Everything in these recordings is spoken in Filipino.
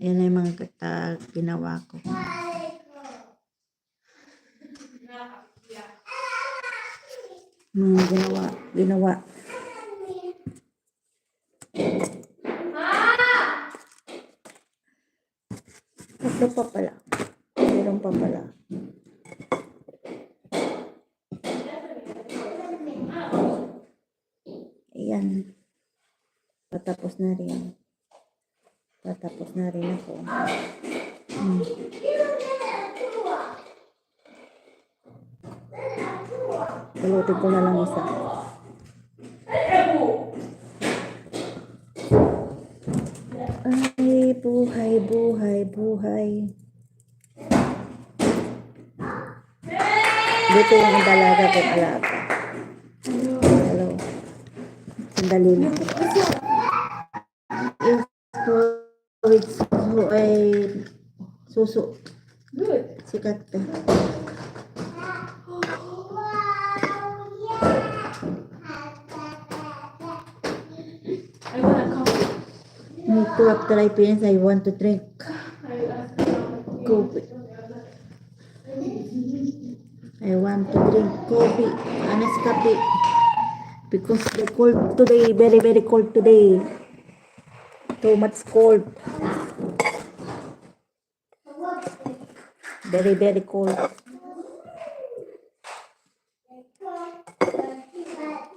Ayan na yung mga ginawa ko. Ginawa. Tatlo pa pala. Meron pa pala. Ayan. Patapos na rin. Patapos na rin ako. Balutin ko na lang isa. Ay, buhay, buhay, buhay. Dito yung dalaga kong alaga. Hello. Sandali lang. Yung storage ko ay suso. Sikat ka. May 12 Philippines. I want to drink coffee. I want to drink coffee. Honest coffee. Because the cold today, very, very cold today. Too much cold. Very, very cold.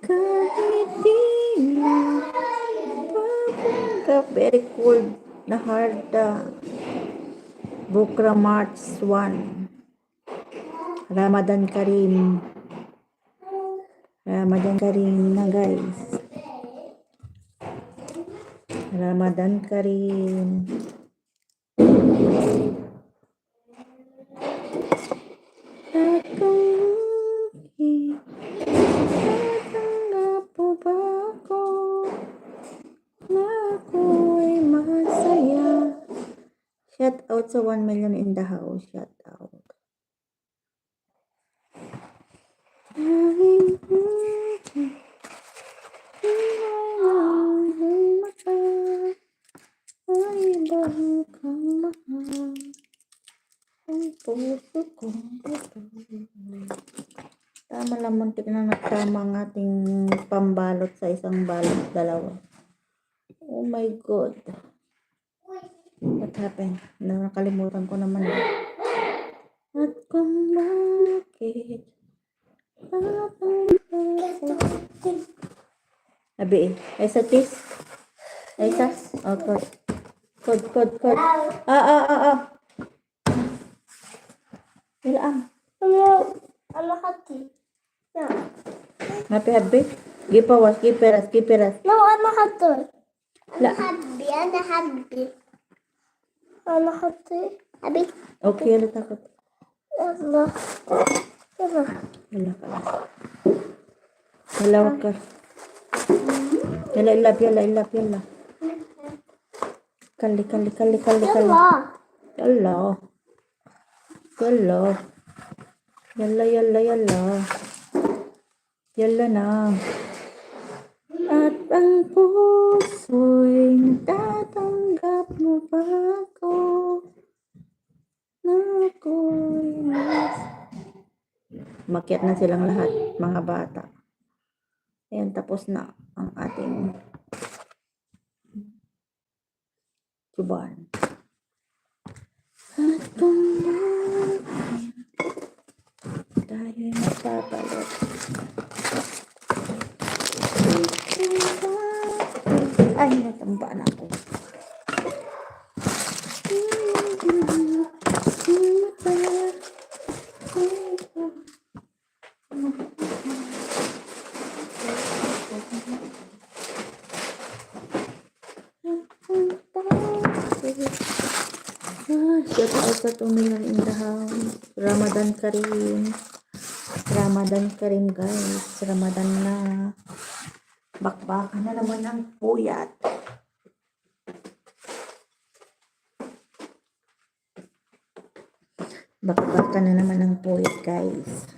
Kahit di na very cold na hard. Bukra March 1. Ramadan Kareem. Ramadan Kareem na guys. Ramadan Kareem. Tatanggap po ba ako na ako ay masaya? Shout out sa 1 million in the house. Shout out. Tama lang, muntik na nagtama ang ating pambalot sa isang balot, dalawa. Oh my God. What happened? Nakalimutan ko naman. At kung bakit Abi, ay sa tis? Ay sas? Oh, Kod. Ilaan. Ano hati? Happy happy? Gipawas, giperas. No, ano hati? La. Ano hati? Abi? Okay, ano takot? Ano? Wala ka. Wala ka. Yala. Kali. Yala na. At ang puso'y tatanggap mo ba ako na ako'y makiat na silang lahat, mga bata. Ayan, tapos na ang ating tuban. At kung tayo magpapalit. Ay, natamba na ako. Shout out sa 2 million in the house. Ramadan Kareem guys. Ramadan na. Bakbakan na naman ng puyat. Bakbakan na naman ng puyat guys.